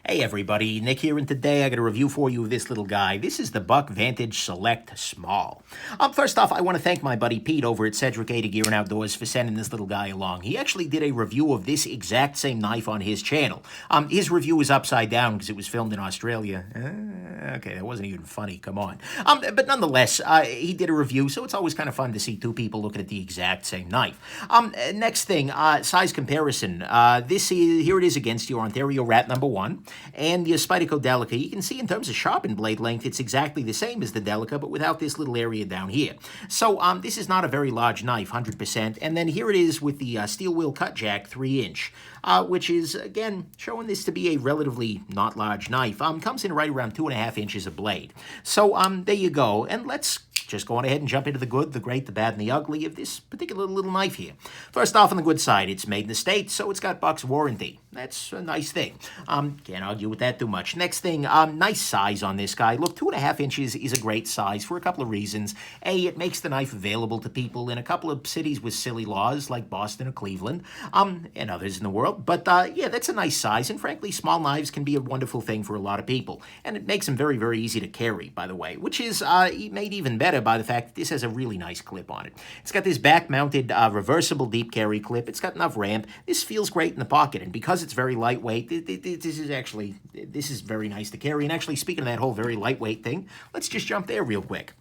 Hey everybody, Nick here, and today I got a review for you of this little guy. This is the Buck Vantage Select Small. First off, I want to thank my buddy Pete over at Cedric A to Gear and Outdoors for sending this little guy along. He actually did a review of this exact same knife on his channel. His review was upside down because it was filmed in Australia. Okay, that wasn't even funny, come on. But nonetheless, he did a review, so it's always kind of fun to see two people looking at the exact same knife. Next thing, size comparison. Here it is against your Ontario Rat number 1. And the Spyderco Delica, you can see in terms of sharpened blade length, it's exactly the same as the Delica, but without this little area down here. So this is not a very large knife, 100%. And then here it is with the steel wheel cut jack, 3-inch, which is, again, showing this to be a relatively not large knife. Comes in right around 2.5 inches of blade. So there you go. And let's just go on ahead and jump into the good, the great, the bad, and the ugly of this particular little knife here. First off, on the good side, it's made in the States, so it's got Buck's warranty. That's a nice thing. Can't argue with that too much. Next thing, nice size on this guy. Look, 2.5 inches is a great size for a couple of reasons. A, it makes the knife available to people in a couple of cities with silly laws, like Boston or Cleveland, and others in the world. But yeah, that's a nice size, and frankly, small knives can be a wonderful thing for a lot of people. And it makes them very, very easy to carry, by the way, which is made even better by the fact that this has a really nice clip on it. It's got this back-mounted reversible deep carry clip. It's got enough ramp. This feels great in the pocket, and because it's very lightweight, this is very nice to carry. And actually, speaking of that whole very lightweight thing, let's just jump there real quick.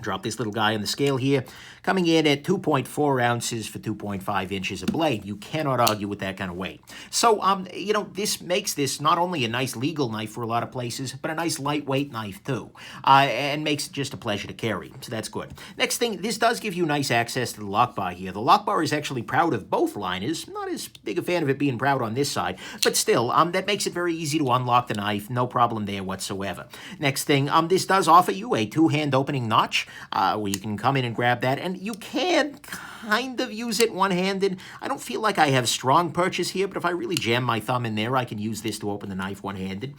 Drop this little guy on the scale here, coming in at 2.4 ounces for 2.5 inches of blade. You cannot argue with that kind of weight. So, you know, this makes this not only a nice legal knife for a lot of places, but a nice lightweight knife too, and makes it just a pleasure to carry. So that's good. Next thing, this does give you nice access to the lock bar here. The lock bar is actually proud of both liners. Not as big a fan of it being proud on this side, but still, that makes it very easy to unlock the knife. No problem there whatsoever. Next thing, this does offer you a two-hand opening notch, where you can come in and grab that, and you can kind of use it one-handed. I don't feel like I have strong purchase here, but if I really jam my thumb in there, I can use this to open the knife one-handed.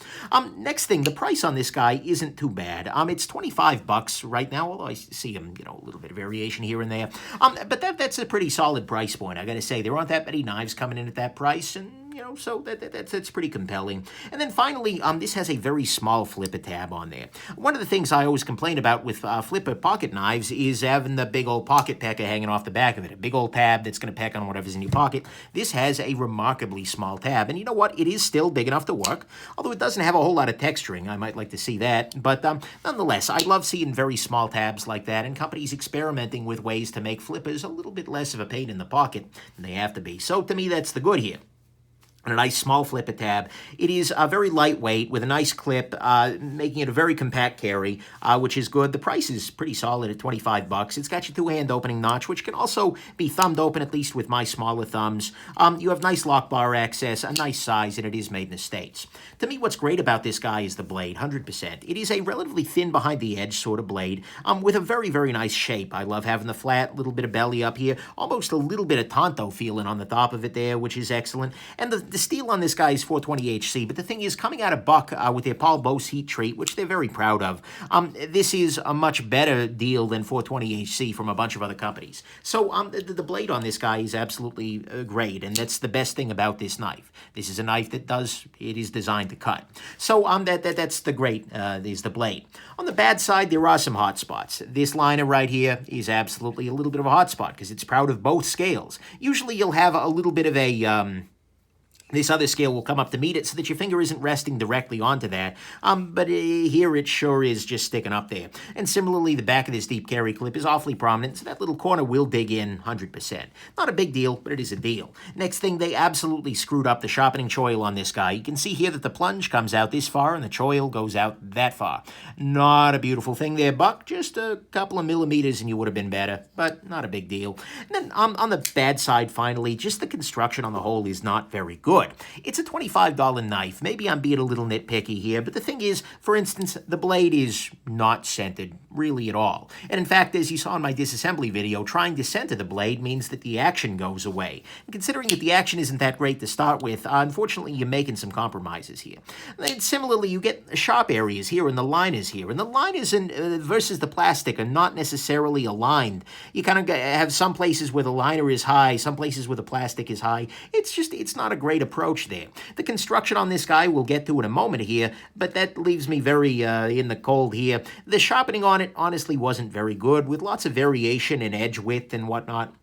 Next thing, the price on this guy isn't too bad. It's $25 right now, although I see a little bit of variation here and there. But that's a pretty solid price point, I gotta say. There aren't that many knives coming in at that price, and so that's pretty compelling. And then finally, this has a very small flipper tab on there. One of the things I always complain about with flipper pocket knives is having the big old pocket pecker hanging off the back of it, a big old tab that's going to peck on whatever's in your pocket. This has a remarkably small tab, and you know what? It is still big enough to work, although it doesn't have a whole lot of texturing. I might like to see that, but nonetheless, I love seeing very small tabs like that, and companies experimenting with ways to make flippers a little bit less of a pain in the pocket than they have to be. So to me, that's the good here. And a nice small flipper tab. It is very lightweight with a nice clip, making it a very compact carry, which is good. The price is pretty solid at $25. It's got your two-hand opening notch, which can also be thumbed open, at least with my smaller thumbs. You have nice lock bar access, a nice size, and it is made in the States. To me, what's great about this guy is the blade, 100%. It is a relatively thin behind the edge sort of blade, with a very, very nice shape. I love having the flat little bit of belly up here, almost a little bit of Tonto feeling on the top of it there, which is excellent. And the steel on this guy is 420 HC, but the thing is, coming out of Buck with their Paul Bose heat treat, which they're very proud of, this is a much better deal than 420 HC from a bunch of other companies. So the blade on this guy is absolutely great, and that's the best thing about this knife. This is a knife that it is designed to cut. So that's the great, is the blade. On the bad side, there are some hot spots. This liner right here is absolutely a little bit of a hot spot because it's proud of both scales. Usually you'll have a little bit of a this other scale will come up to meet it so that your finger isn't resting directly onto that. But here it sure is just sticking up there. And similarly, the back of this deep carry clip is awfully prominent, so that little corner will dig in 100%. Not a big deal, but it is a deal. Next thing, they absolutely screwed up the sharpening choil on this guy. You can see here that the plunge comes out this far and the choil goes out that far. Not a beautiful thing there, Buck. Just a couple of millimeters and you would have been better, but not a big deal. And then on the bad side, finally, just the construction on the whole is not very good. It's a $25 knife. Maybe I'm being a little nitpicky here, but the thing is, for instance, the blade is not centered really at all. And in fact, as you saw in my disassembly video, trying to center the blade means that the action goes away. And considering that the action isn't that great to start with, unfortunately, you're making some compromises here. And then similarly, you get sharp areas here and the liners here. And the liners versus the plastic are not necessarily aligned. You kind of have some places where the liner is high, some places where the plastic is high. It's not a great approach there. The construction on this guy we'll get to in a moment here, but that leaves me very in the cold here. The sharpening on it honestly wasn't very good, with lots of variation in edge width and whatnot.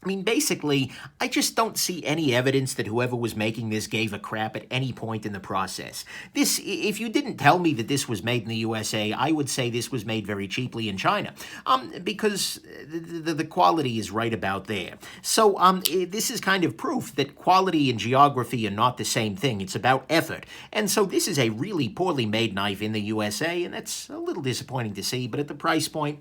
I mean, basically, I just don't see any evidence that whoever was making this gave a crap at any point in the process. This, if you didn't tell me that this was made in the USA, I would say this was made very cheaply in China, because the quality is right about there. So this is kind of proof that quality and geography are not the same thing. It's about effort. And so this is a really poorly made knife in the USA, and that's a little disappointing to see, but at the price point,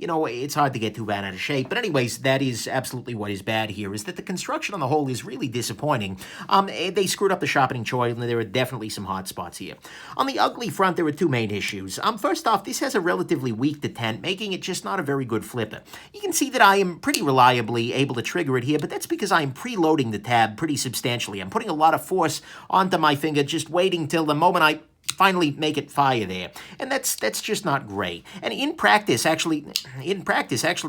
you know, it's hard to get too bad out of shape. But anyways, that is absolutely what is bad here, is that the construction on the whole is really disappointing. They screwed up the sharpening toil, and there are definitely some hot spots here. On the ugly front, there are two main issues. First off, this has a relatively weak detent, making it just not a very good flipper. You can see that I am pretty reliably able to trigger it here, but that's because I'm preloading the tab pretty substantially. I'm putting a lot of force onto my finger, just waiting till the moment I finally make it fire there, and that's just not great. And in practice, actually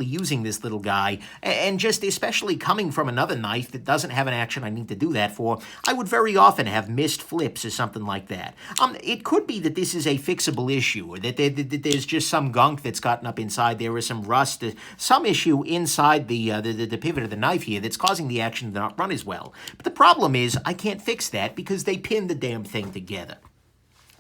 using this little guy, and just especially coming from another knife that doesn't have an action I need to do that for, I would very often have missed flips or something like that. It could be that this is a fixable issue, or that there's just some gunk that's gotten up inside there, or some rust, some issue inside the pivot of the knife here that's causing the action to not run as well. But the problem is, I can't fix that because they pinned the damn thing together.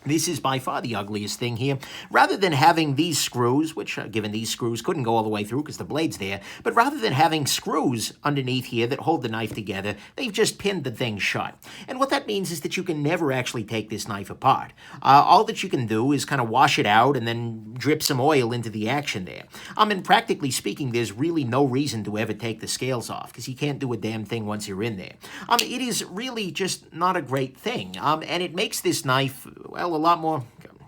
This is by far the ugliest thing here. Rather than having these screws, which, given these screws, couldn't go all the way through because the blade's there, but rather than having screws underneath here that hold the knife together, they've just pinned the thing shut. And what that means is that you can never actually take this knife apart. All that you can do is kind of wash it out and then drip some oil into the action there. And practically speaking, there's really no reason to ever take the scales off, because you can't do a damn thing once you're in there. It is really just not a great thing. And it makes this knife, well, a lot more.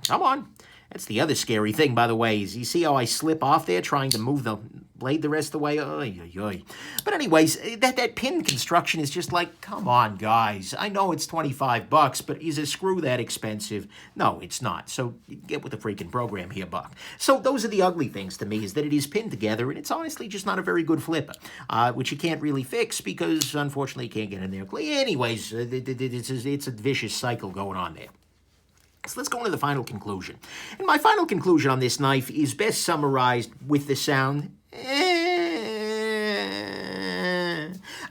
Come on. That's the other scary thing, by the way, is you see how I slip off there trying to move the blade the rest of the way? Oy, oy, oy. But anyways, that pin construction is just like, come on, guys. I know it's $25, but is a screw that expensive? No, it's not. So get with the freaking program here, Buck. So those are the ugly things to me, is that it is pinned together, and it's honestly just not a very good flipper, which you can't really fix because, unfortunately, you can't get in there. Anyways, it's a vicious cycle going on there. So let's go into the final conclusion. And my final conclusion on this knife is best summarized with the sound.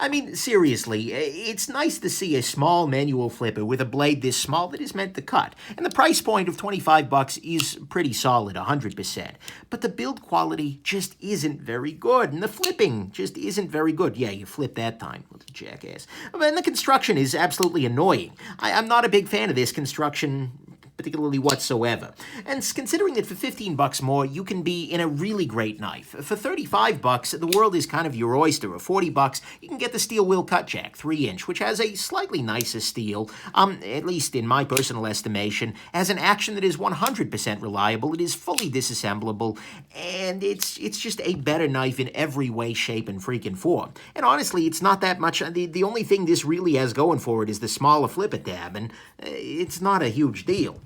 I mean, seriously, it's nice to see a small manual flipper with a blade this small that is meant to cut. And the price point of $25 is pretty solid, 100%. But the build quality just isn't very good, and the flipping just isn't very good. Yeah, you flipped that time. What a jackass. And the construction is absolutely annoying. I'm not a big fan of this construction, particularly whatsoever. And considering that for $15 more, you can be in a really great knife. For $35, the world is kind of your oyster. Or $40, you can get the steel wheel cut jack, 3-inch, which has a slightly nicer steel, at least in my personal estimation, has an action that is 100% reliable. It is fully disassemblable, and it's just a better knife in every way, shape, and freaking form. And honestly, it's not that much. The only thing this really has going for it is the smaller flipper tab, and it's not a huge deal.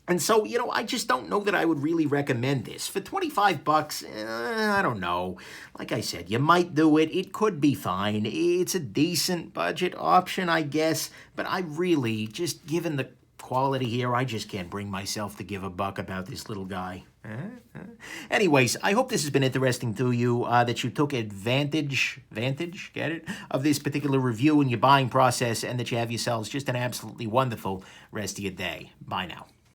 And so, you know, I just don't know that I would really recommend this. For $25, I don't know. Like I said, you might do it. It could be fine. It's a decent budget option, I guess. But I really, just given the quality here, I just can't bring myself to give a buck about this little guy. Anyways, I hope this has been interesting to you, that you took advantage, get it, of this particular review in your buying process, and that you have yourselves just an absolutely wonderful rest of your day. Bye now.